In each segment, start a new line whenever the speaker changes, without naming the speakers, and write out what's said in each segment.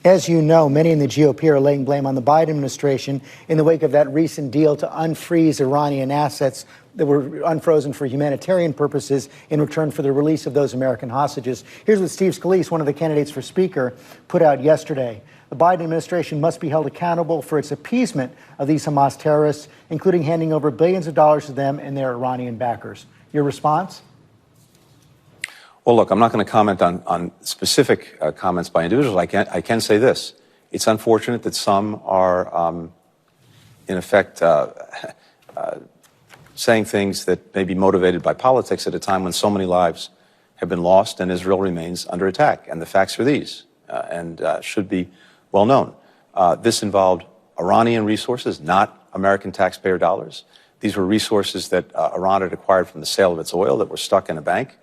As you know, many in the GOP are laying blame on the Biden administration in the wake of that recent deal to unfreeze Iranian assets that were unfrozen for humanitarian purposes in return for the release of those American hostages. Here's what Steve Scalise, one of the candidates for Speaker, put out yesterday. The Biden administration must be held accountable for its appeasement of these Hamas terrorists, including handing over billions of dollars to them and their Iranian backers. Your response?
Well, look, I'm not going to comment on specific comments by individuals. I can say this. It's unfortunate that some are, in effect, saying things that may be motivated by politics at a time when so many lives have been lost and Israel remains under attack. And the facts are these, and should be well known. This involved Iranian resources, not American taxpayer dollars. These were resources that Iran had acquired from the sale of its oil that were stuck in a bank.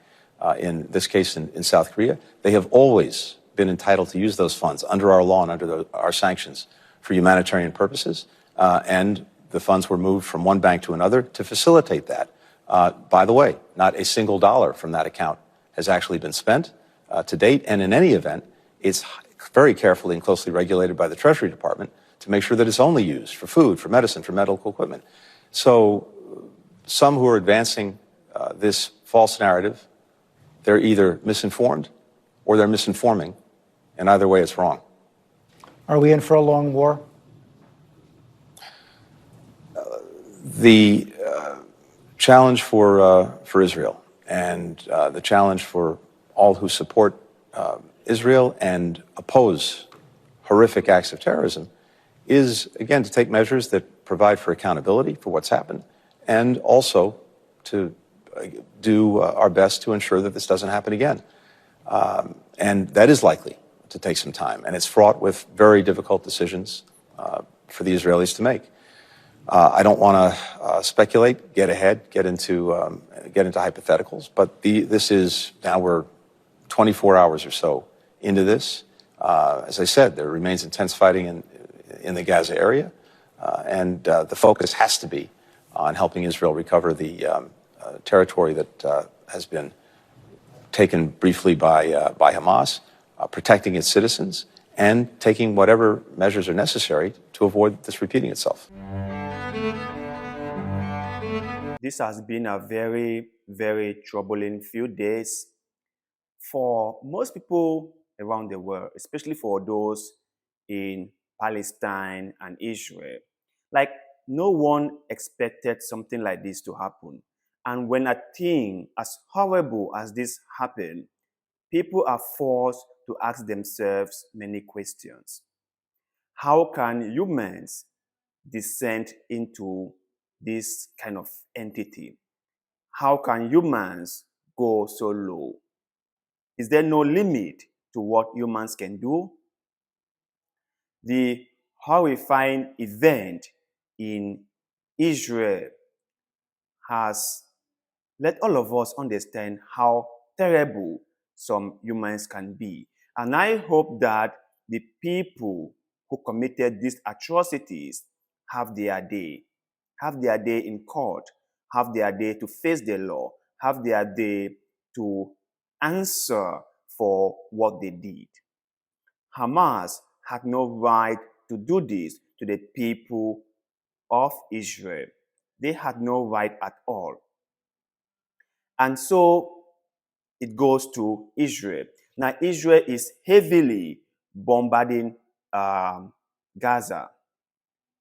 In this case in South Korea. They have always been entitled to use those funds under our law and under our sanctions for humanitarian purposes, and the funds were moved from one bank to another to facilitate that. By the way, not a single dollar from that account has actually been spent to date, and in any event, it's very carefully and closely regulated by the Treasury Department to make sure that it's only used for food, for medicine, for medical equipment. So some who are advancing this false narrative, they're either misinformed or they're misinforming, and either way it's wrong.
Are we in for a long war?
The challenge for Israel and the challenge for all who support Israel and oppose horrific acts of terrorism is, again, to take measures that provide for accountability for what's happened and also to do our best to ensure that this doesn't happen again. And that is likely to take some time, and it's fraught with very difficult decisions for the Israelis to make. I don't want to speculate, get ahead, get into hypotheticals, but this is, now we're 24 hours or so into this. As I said, there remains intense fighting in the Gaza area, and the focus has to be on helping Israel recover the territory that has been taken briefly by Hamas, protecting its citizens, and taking whatever measures are necessary to avoid this repeating itself.
This has been a very, very troubling few days for most people around the world, especially for those in Palestine and Israel. Like, no one expected something like this to happen. And when a thing as horrible as this happens, people are forced to ask themselves many questions. How can humans descend into this kind of entity? How can humans go so low? Is there no limit to what humans can do? The horrifying event in Israel has let all of us understand how terrible some humans can be. And I hope that the people who committed these atrocities have their day in court, have their day to face the law, have their day to answer for what they did. Hamas had no right to do this to the people of Israel. They had no right at all. And so it goes to Israel. Now, Israel is heavily bombarding Gaza.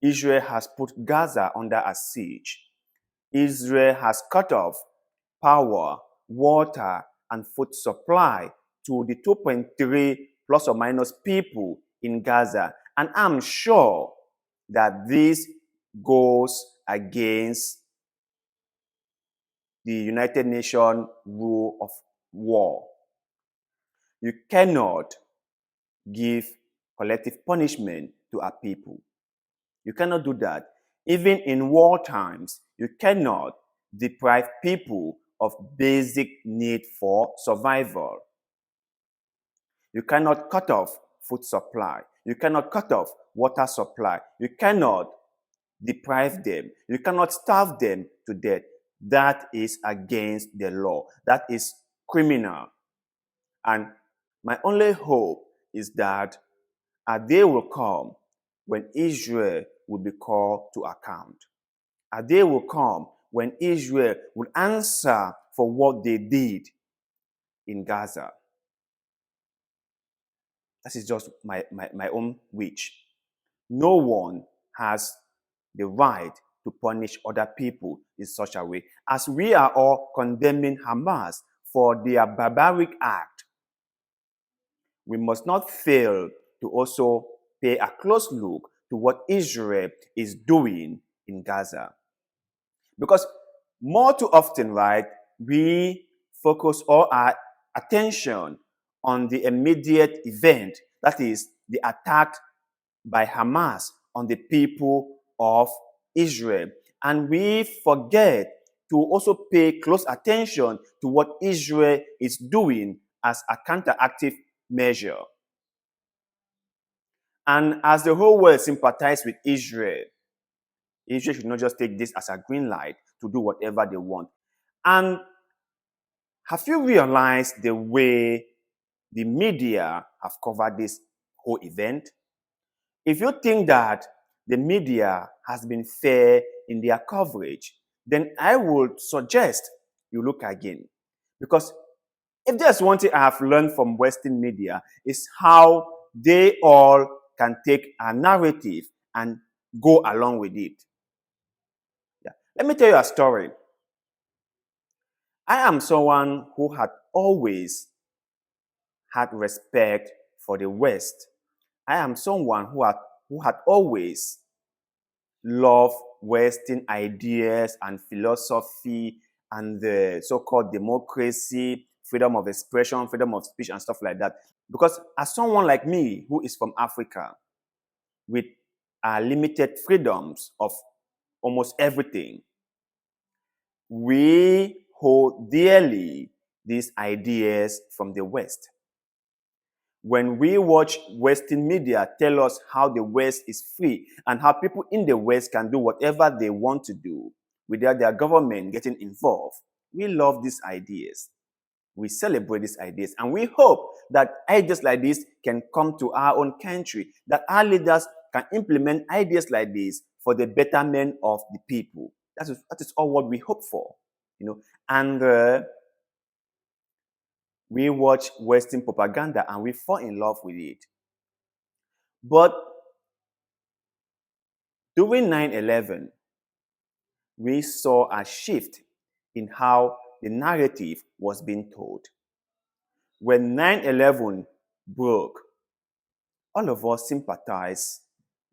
Israel has put Gaza under a siege. Israel has cut off power, water, and food supply to the 2.3 plus or minus people in Gaza. And I'm sure that this goes against the United Nations rule of war. You cannot give collective punishment to a people. You cannot do that. Even in war times, you cannot deprive people of basic need for survival. You cannot cut off food supply. You cannot cut off water supply. You cannot deprive them. You cannot starve them to death. That is against the law. That is criminal. And my only hope is that A day will come when Israel will be called to account. A day will come when Israel will answer for what they did in Gaza. That is just my own wish. No one has the right to punish other people in such a way. As we are all condemning Hamas for their barbaric act, we must not fail to also pay a close look to what Israel is doing in Gaza. Because more too often, right, we focus all our attention on the immediate event, that is the attack by Hamas on the people of Israel. And we forget to also pay close attention to what Israel is doing as a counteractive measure. And as the whole world sympathizes with Israel, Israel should not just take this as a green light to do whatever they want. And have you realized the way the media have covered this whole event? If you think that the media has been fair in their coverage, then I would suggest you look again. Because if there's one thing I have learned from Western media, is how they all can take a narrative and go along with it. Yeah. Let me tell you a story. I am someone who had always had respect for the West. I am someone who had always loved Western ideas and philosophy and the so-called democracy, freedom of expression, freedom of speech, and stuff like that. Because as someone like me who is from Africa, with limited freedoms of almost everything, we hold dearly these ideas from the West. When we watch Western media tell us how the West is free and how people in the West can do whatever they want to do without their government getting involved, we love these ideas. We celebrate these ideas, and we hope that ideas like this can come to our own country, that our leaders can implement ideas like this for the betterment of the people. That is all what we hope for, And we watch Western propaganda and we fall in love with it. But during 9/11, we saw a shift in how the narrative was being told. When 9/11 broke, all of us sympathized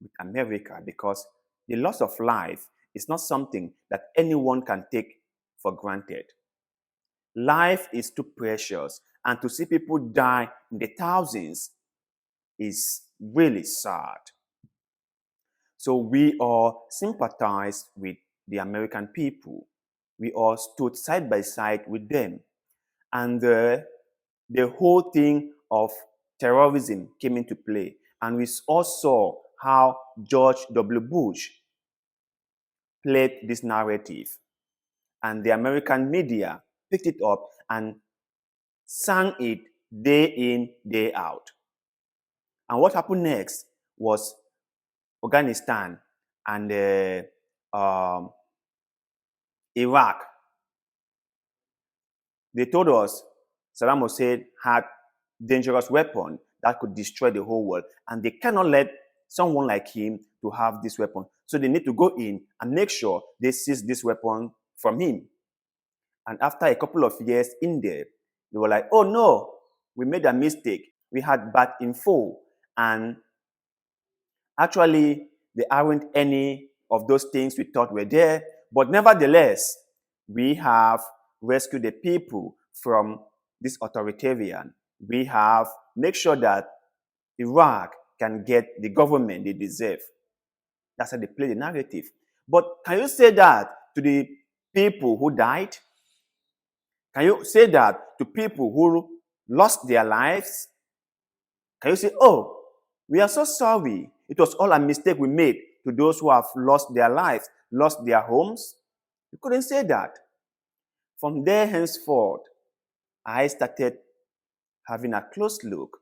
with America because the loss of life is not something that anyone can take for granted. Life is too precious, and to see people die in the thousands is really sad. So we all sympathized with the American people. We all stood side by side with them. And the whole thing of terrorism came into play. And we all saw how George W. Bush played this narrative. And the American media picked it up and sang it day in, day out. And what happened next was Afghanistan and Iraq. They told us Saddam Hussein had dangerous weapon that could destroy the whole world, and they cannot let someone like him to have this weapon. So they need to go in and make sure they seize this weapon from him. And after a couple of years in there, they were like, oh no, we made a mistake. We had bad info. And actually, there aren't any of those things we thought were there. But nevertheless, we have rescued the people from this authoritarian. We have made sure that Iraq can get the government they deserve. That's how they play the narrative. But can you say that to the people who died? Can you say that to people who lost their lives? Can you say, oh, we are so sorry. It was all a mistake we made to those who have lost their lives, lost their homes? You couldn't say that. From there henceforth, I started having a close look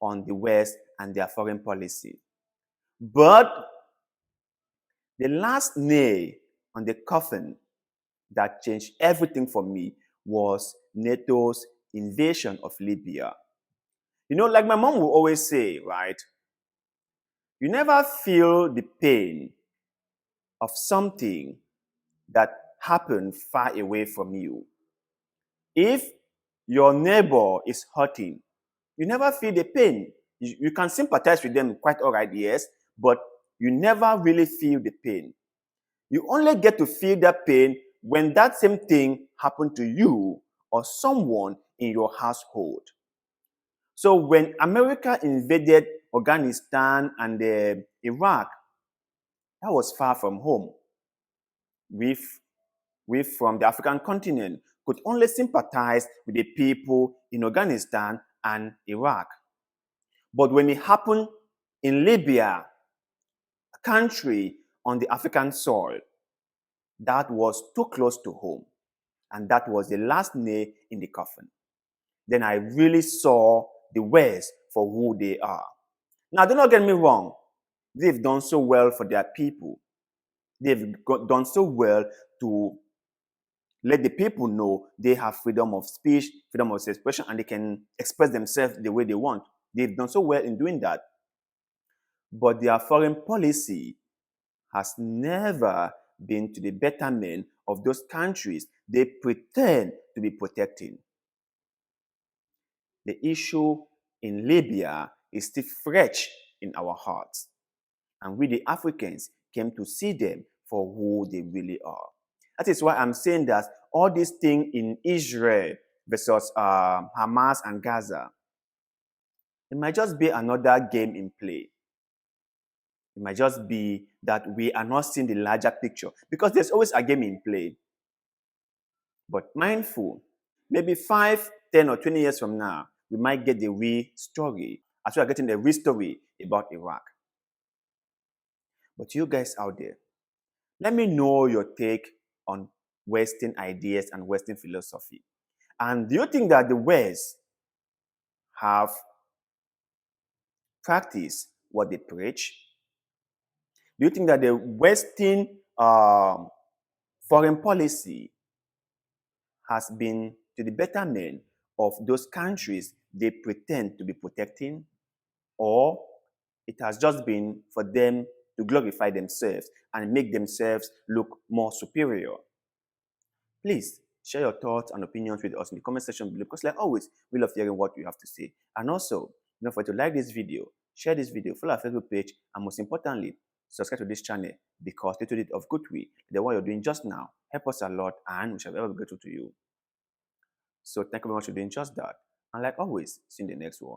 on the West and their foreign policy. But the last nail on the coffin that changed everything for me was NATO's invasion of Libya. You know, like my mom will always say, right? You never feel the pain of something that happened far away from you. If your neighbor is hurting, you never feel the pain. You can sympathize with them quite all right, yes, but you never really feel the pain. You only get to feel that pain when that same thing happened to you or someone in your household. So when America invaded Afghanistan and Iraq, that was far from home. We from the African continent could only sympathize with the people in Afghanistan and Iraq. But when it happened in Libya, a country on the African soil, that was too close to home. And that was the last nail in the coffin. Then I really saw the West for who they are. Now, do not get me wrong. They've done so well for their people. They've done so well to let the people know they have freedom of speech, freedom of expression, and they can express themselves the way they want. They've done so well in doing that. But their foreign policy has never been to the betterment of those countries they pretend to be protecting. The issue in Libya is still fresh in our hearts. And we, the Africans, came to see them for who they really are. That is why I'm saying that all these things in Israel versus Hamas and Gaza, it might just be another game in play. It might just be that we are not seeing the larger picture because there's always a game in play. But mindful, maybe 5, 10, or 20 years from now, we might get the real story as we are getting the real story about Iraq. But you guys out there, let me know your take on Western ideas and Western philosophy. And do you think that the West have practiced what they preach? Do you think that the Western foreign policy has been to the betterment of those countries they pretend to be protecting? Or it has just been for them to glorify themselves and make themselves look more superior? Please share your thoughts and opinions with us in the comment section below, because like always, we love hearing what you have to say. And also, don't forget to like this video, share this video, follow our Facebook page, and most importantly, subscribe to this channel, because little bit of good will, the one you're doing just now, help us a lot, and we shall ever be grateful to you. So thank you very much for doing just that. And like always, see you in the next one.